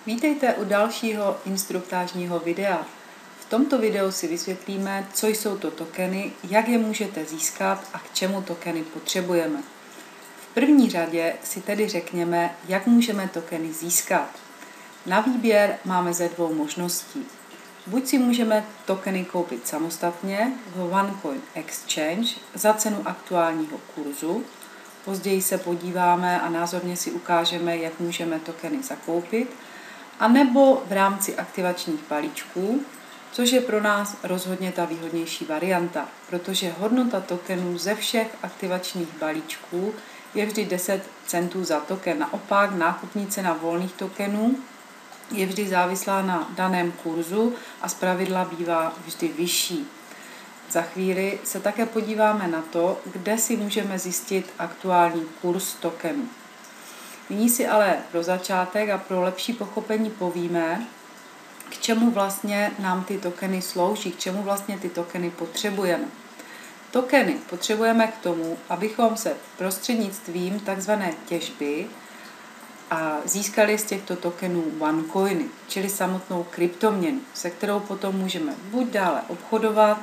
Vítejte u dalšího instruktážního videa. V tomto videu si vysvětlíme, co jsou to tokeny, jak je můžete získat a k čemu tokeny potřebujeme. V první řadě si tedy řekněme, jak můžeme tokeny získat. Na výběr máme ze dvou možností. Buď si můžeme tokeny koupit samostatně v OneCoin Exchange za cenu aktuálního kurzu. Později se podíváme a názorně si ukážeme, jak můžeme tokeny zakoupit, a nebo v rámci aktivačních balíčků, což je pro nás rozhodně ta výhodnější varianta, protože hodnota tokenů ze všech aktivačních balíčků je vždy 10 centů za token. Naopak nákupní cena volných tokenů je vždy závislá na daném kurzu a zpravidla bývá vždy vyšší. Za chvíli se také podíváme na to, kde si můžeme zjistit aktuální kurz tokenů. Nyní si ale pro začátek a pro lepší pochopení povíme, k čemu vlastně nám ty tokeny slouží, k čemu vlastně ty tokeny potřebujeme. Tokeny potřebujeme k tomu, abychom se prostřednictvím takzvané těžby a získali z těchto tokenů OneCoiny, čili samotnou kryptoměnu, se kterou potom můžeme buď dále obchodovat,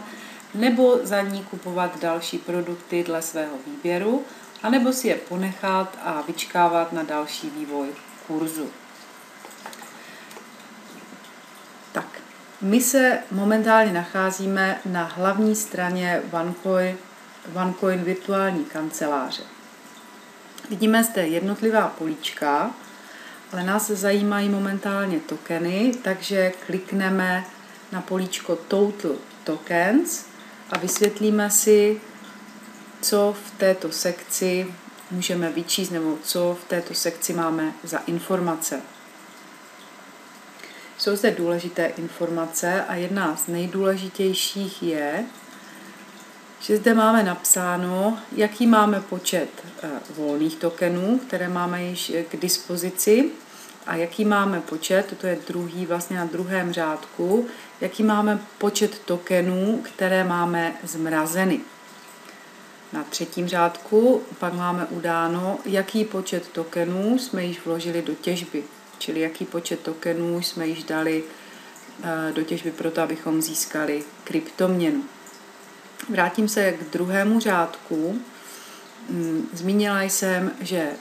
nebo za ní kupovat další produkty dle svého výběru, anebo si je ponechat a vyčkávat na další vývoj kurzu. Tak, my se momentálně nacházíme na hlavní straně OneCoin virtuální kanceláře. Vidíme zde jednotlivá políčka, ale nás zajímají momentálně tokeny, takže klikneme na políčko Total Tokens a vysvětlíme si, co v této sekci můžeme vyčíst, nebo co v této sekci máme za informace. Jsou zde důležité informace a jedna z nejdůležitějších je, že zde máme napsáno, jaký máme počet volných tokenů, které máme již k dispozici, a jaký máme počet, to je druhý, vlastně na druhém řádku, jaký máme počet tokenů, které máme zmrazeny. Na třetím řádku pak máme udáno, jaký počet tokenů jsme již vložili do těžby, čili jaký počet tokenů jsme již dali do těžby proto, abychom získali kryptoměnu. Vrátím se k druhému řádku. Zmínila jsem, že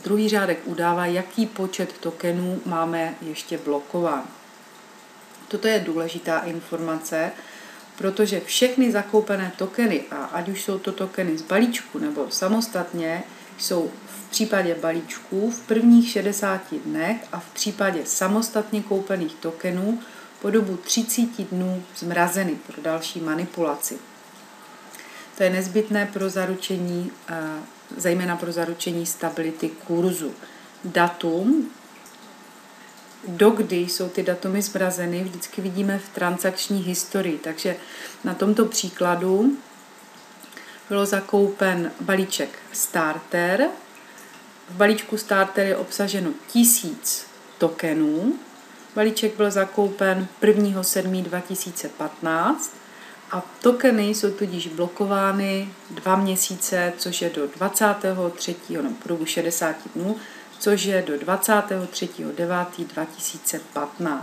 druhý řádek udává, jaký počet tokenů máme ještě blokován. Toto je důležitá informace, protože všechny zakoupené tokeny, a ať už jsou to tokeny z balíčku nebo samostatně, jsou v případě balíčků v prvních 60 dnech a v případě samostatně koupených tokenů po dobu 30 dnů zmrazeny pro další manipulaci. To je nezbytné pro zaručení, zejména pro zaručení stability kurzu. Datum, dokdy jsou ty datumy zmrazeny, vždycky vidíme v transakční historii. Takže na tomto příkladu bylo zakoupen balíček Starter. V balíčku Starter je obsaženo 1000 tokenů. Balíček byl zakoupen 1.7.2015 a tokeny jsou tudíž blokovány 2 měsíce, což je do 23. nebo po dobu 60 dnů, což je do 23.9.2015.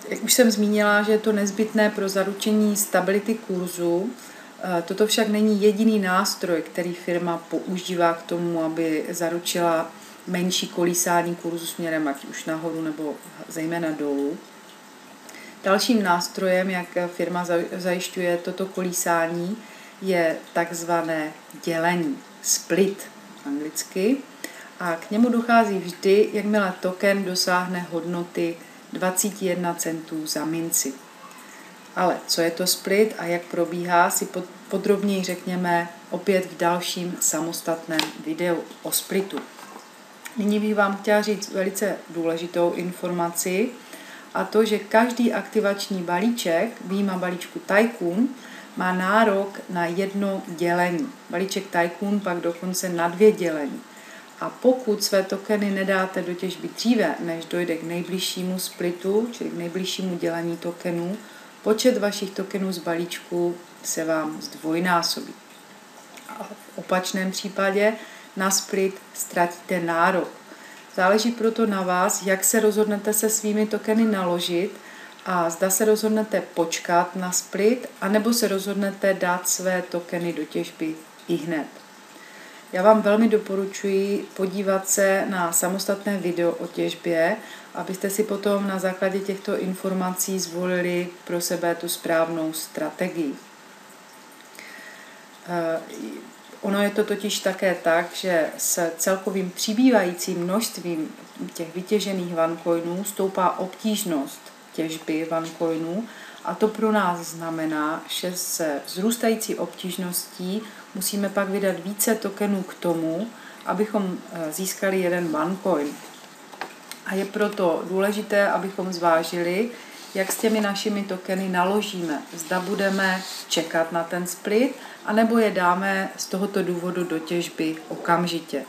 Jak už jsem zmínila, že je to nezbytné pro zaručení stability kurzu, toto však není jediný nástroj, který firma používá k tomu, aby zaručila menší kolísání kurzu směrem ať už nahoru nebo zejména dolů. Dalším nástrojem, jak firma zajišťuje toto kolísání, je takzvané dělení, split anglicky, a k němu dochází vždy, jakmile token dosáhne hodnoty 21 centů za minci. Ale co je to split a jak probíhá, si podrobněji řekněme opět v dalším samostatném videu o splitu. Nyní bych vám chtěla říct velice důležitou informaci, a to, že každý aktivační balíček, vyjma balíčku Tycoon, má nárok na 1 dělení. Balíček Tycoon pak dokonce na 2 dělení. A pokud své tokeny nedáte do těžby dříve, než dojde k nejbližšímu splitu, čili k nejbližšímu dělení tokenů, počet vašich tokenů z balíčku se vám zdvojnásobí. A v opačném případě, na split ztratíte nárok. Záleží proto na vás, jak se rozhodnete se svými tokeny naložit a zda se rozhodnete počkat na split, anebo se rozhodnete dát své tokeny do těžby ihned. Já vám velmi doporučuji podívat se na samostatné video o těžbě, abyste si potom na základě těchto informací zvolili pro sebe tu správnou strategii. Ono je to totiž také tak, že s celkovým přibývajícím množstvím těch vytěžených OneCoinů stoupá obtížnost těžby OneCoinů a to pro nás znamená, že se vzrůstající obtížností musíme pak vydat více tokenů k tomu, abychom získali jeden OneCoin. A je proto důležité, abychom zvážili, jak s těmi našimi tokeny naložíme. Zda budeme čekat na ten split, anebo je dáme z tohoto důvodu do těžby okamžitě.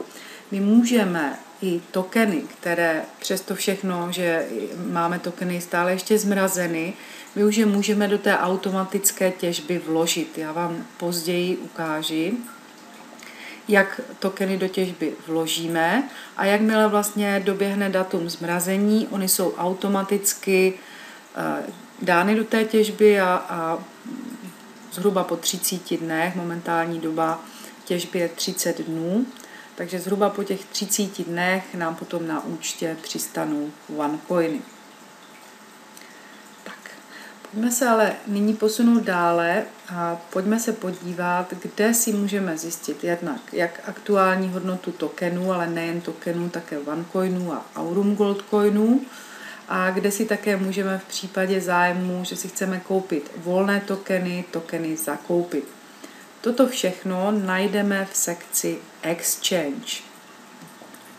My můžeme i tokeny, které přesto všechno, že máme tokeny stále ještě zmrazeny, my už je můžeme do té automatické těžby vložit. Já vám později ukážu, jak tokeny do těžby vložíme a jakmile vlastně doběhne datum zmrazení, oni jsou automaticky dány do té těžby a zhruba po 30 dnech, momentální doba těžby je 30 dnů, takže zhruba po těch 30 dnech nám potom na účtě přistanou OneCoiny. Tak, pojďme se ale nyní posunout dále a pojďme se podívat, kde si můžeme zjistit jednak jak aktuální hodnotu tokenů, ale nejen tokenů, také OneCoinů a Aurum Gold Coinů, a kde si také můžeme v případě zájmu, že si chceme koupit volné tokeny, tokeny zakoupit. Toto všechno najdeme v sekci Exchange,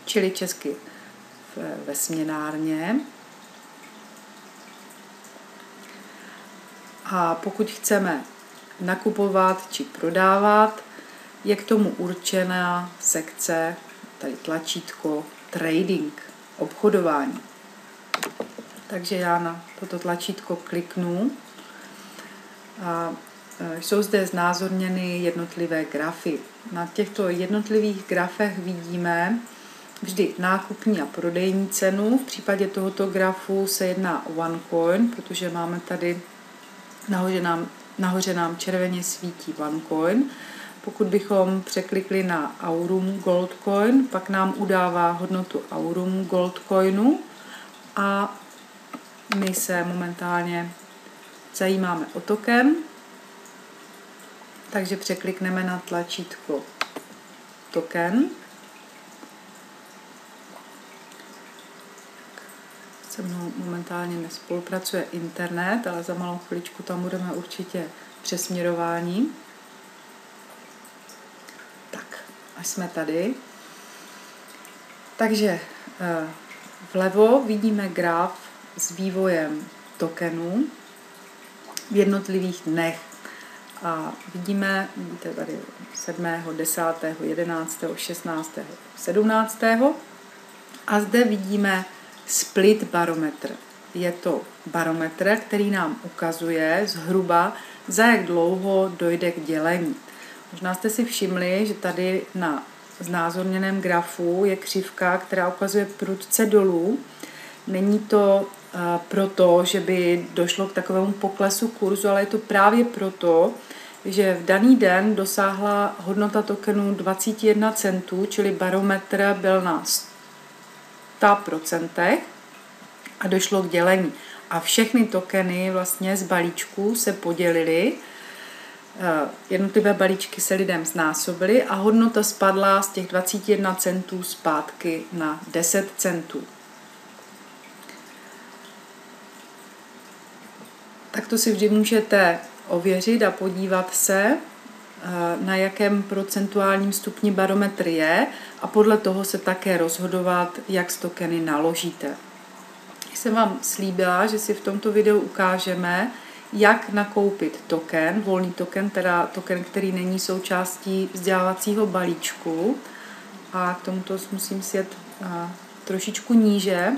čili česky ve směnárně. A pokud chceme nakupovat či prodávat, je k tomu určená sekce, tady tlačítko Trading, obchodování. Takže já na toto tlačítko kliknu a jsou zde znázorněny jednotlivé grafy. Na těchto jednotlivých grafech vidíme vždy nákupní a prodejní cenu. V případě tohoto grafu se jedná o OneCoin, protože máme tady nahoře nám červeně svítí OneCoin. Pokud bychom překlikli na Aurum Gold Coin, pak nám udává hodnotu Aurum Gold Coinu a my se momentálně zajímáme o token, takže překlikneme na tlačítko token. Se mnou momentálně nespolupracuje internet, ale za malou chviličku tam budeme určitě přesměrování. Tak, až jsme tady. Takže vlevo vidíme graf s vývojem tokenů v jednotlivých dnech. A vidíte tady 7., 10., 11., 16., 17. A zde vidíme split barometr. Je to barometr, který nám ukazuje zhruba, za jak dlouho dojde k dělení. Možná jste si všimli, že tady na znázorněném grafu je křivka, která ukazuje prudce dolů. Není to proto, že by došlo k takovému poklesu kurzu, ale je to právě proto, že v daný den dosáhla hodnota tokenu 21 centů, čili barometr byl na 100% a došlo k dělení. A všechny tokeny vlastně z balíčku se podělily, jednotlivé balíčky se lidem znásobily a hodnota spadla z těch 21 centů zpátky na 10 centů. Tak to si vždy můžete ověřit a podívat se, na jakém procentuálním stupni barometr je a podle toho se také rozhodovat, jak s tokeny naložíte. Jsem vám slíbila, že si v tomto videu ukážeme, jak nakoupit token, volný token, teda token, který není součástí vzdělávacího balíčku. A k tomuto musím sjet trošičku níže.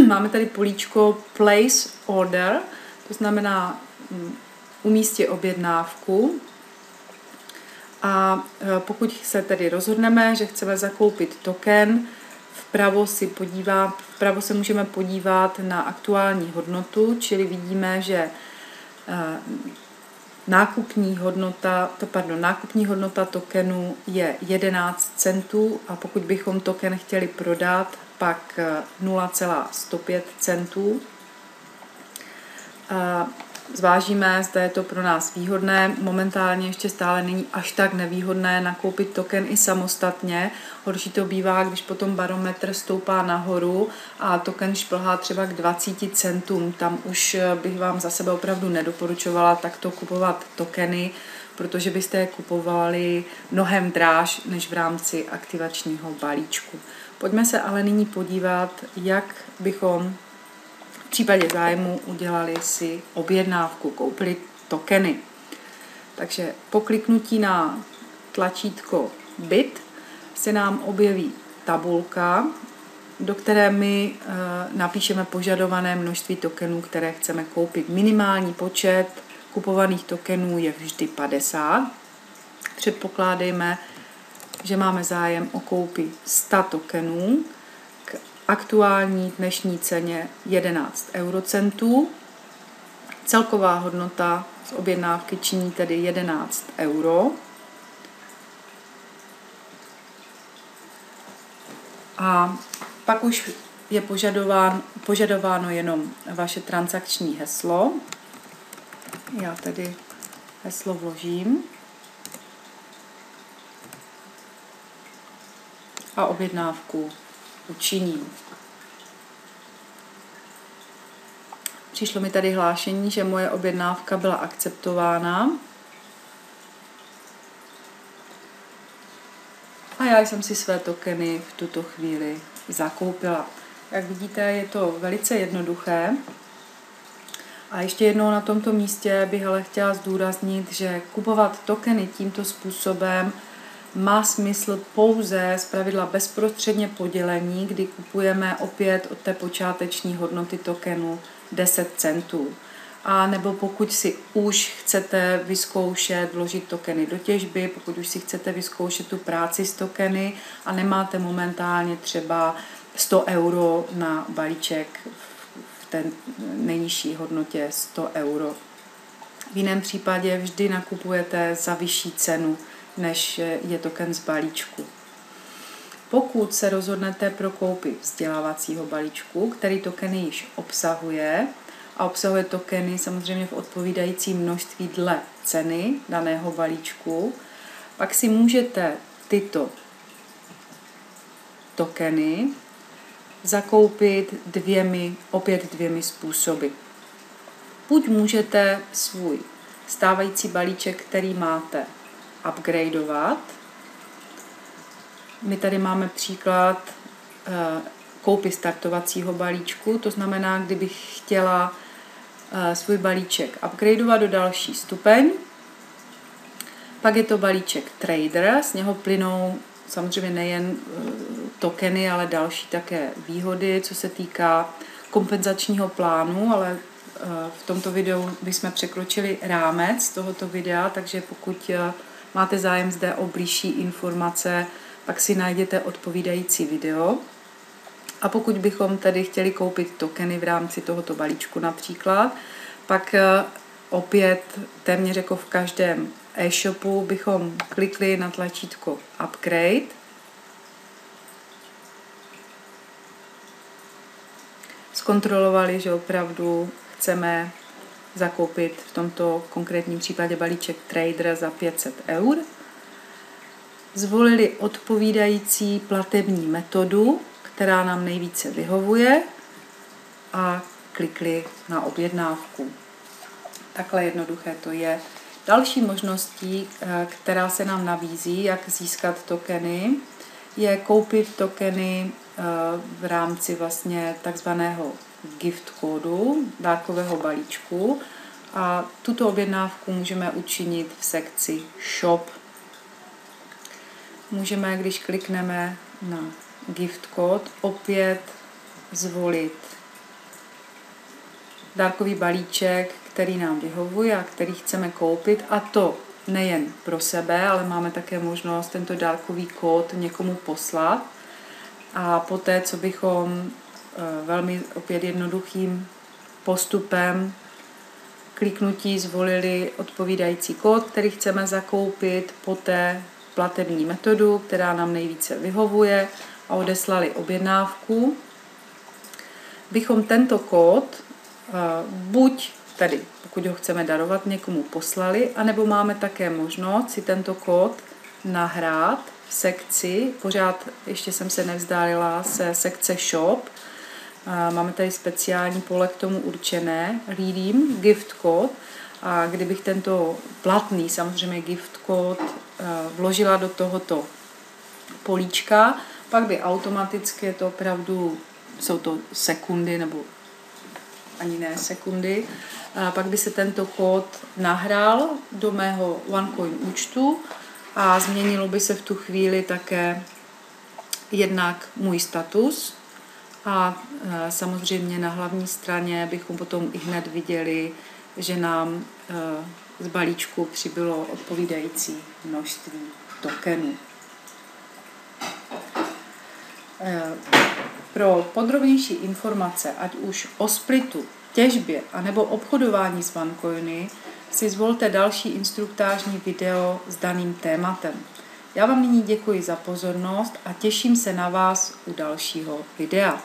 Máme tady políčko Place Order, to znamená umístit objednávku. A pokud se tedy rozhodneme, že chceme zakoupit token, vpravo se můžeme podívat na aktuální hodnotu, čili vidíme, že nákupní hodnota tokenu je 11 centů a pokud bychom token chtěli prodat, pak 0,105 centů. Zvážíme, zda je to pro nás výhodné. Momentálně ještě stále není až tak nevýhodné nakoupit token i samostatně. Horší to bývá, když potom barometr stoupá nahoru a token šplhá třeba k 20 centům. Tam už bych vám za sebe opravdu nedoporučovala takto kupovat tokeny, protože byste je kupovali mnohem dráž než v rámci aktivačního balíčku. Pojďme se ale nyní podívat, jak bychom v případě zájmu udělali si objednávku, koupili tokeny. Takže po kliknutí na tlačítko BIT se nám objeví tabulka, do které my napíšeme požadované množství tokenů, které chceme koupit. Minimální počet kupovaných tokenů je vždy 50. Předpokládejme, že máme zájem o koupi 100 tokenů k aktuální dnešní ceně 11 eurocentů. Celková hodnota z objednávky činí tedy 11 euro. A pak už je požadováno jenom vaše transakční heslo. Já tedy heslo vložím a objednávku učiním. Přišlo mi tady hlášení, že moje objednávka byla akceptována. A já jsem si své tokeny v tuto chvíli zakoupila. Jak vidíte, je to velice jednoduché. A ještě jednou na tomto místě bych ale chtěla zdůraznit, že kupovat tokeny tímto způsobem má smysl pouze zpravidla bezprostředně po dělení, kdy kupujeme opět od té počáteční hodnoty tokenu 10 centů. A nebo pokud si už chcete vyzkoušet vložit tokeny do těžby, pokud už si chcete vyzkoušet tu práci s tokeny a nemáte momentálně třeba 100 euro na balíček v té nejnižší hodnotě 100 euro. V jiném případě vždy nakupujete za vyšší cenu, než je token z balíčku. Pokud se rozhodnete pro koupi vzdělávacího balíčku, který tokeny již obsahuje, a obsahuje tokeny samozřejmě v odpovídající množství dle ceny daného balíčku, pak si můžete tyto tokeny zakoupit opět dvěmi způsoby. Buď můžete svůj stávající balíček, který máte, upgradeovat. My tady máme příklad koupy startovacího balíčku, to znamená, kdybych chtěla svůj balíček upgradeovat do další stupeň. Pak je to balíček Trader, z něho plynou samozřejmě nejen tokeny, ale další také výhody, co se týká kompenzačního plánu, ale v tomto videu bychom překročili rámec tohoto videa, takže pokud máte zájem zde o bližší informace, pak si najděte odpovídající video. A pokud bychom tedy chtěli koupit tokeny v rámci tohoto balíčku například, pak opět téměř jako v každém e-shopu bychom klikli na tlačítko Upgrade. Zkontrolovali, že opravdu chceme zakoupit v tomto konkrétním případě balíček Trader za 500 eur. Zvolili odpovídající platební metodu, která nám nejvíce vyhovuje, a klikli na objednávku. Takhle jednoduché to je. Další možností, která se nám nabízí, jak získat tokeny, je koupit tokeny v rámci vlastně takzvaného gift kódu, dárkového balíčku, a tuto objednávku můžeme učinit v sekci Shop. Můžeme, když klikneme na gift kód, opět zvolit dárkový balíček, který nám vyhovuje a který chceme koupit, a to nejen pro sebe, ale máme také možnost tento dárkový kód někomu poslat. A poté, co bychom velmi opět jednoduchým postupem kliknutí zvolili odpovídající kód, který chceme zakoupit, poté platební metodu, která nám nejvíce vyhovuje, a odeslali objednávku, bychom tento kód buď tedy, pokud ho chceme darovat, někomu poslali, anebo máme také možnost si tento kód nahrát v sekci, pořád ještě jsem se nevzdálila, se sekce Shop. Máme tady speciální pole k tomu určené, Redeem, gift code, a kdybych tento platný, samozřejmě gift code, vložila do tohoto políčka, pak by automaticky, je to opravdu, jsou to sekundy, nebo ani ne sekundy, pak by se tento kód nahrál do mého OneCoin účtu a změnilo by se v tu chvíli také jednak můj status a samozřejmě na hlavní straně bychom potom i hned viděli, že nám z balíčku přibylo odpovídající množství tokenů. Pro podrobnější informace, ať už o splitu, těžbě anebo obchodování s OneCoiny, si zvolte další instruktážní video s daným tématem. Já vám nyní děkuji za pozornost a těším se na vás u dalšího videa.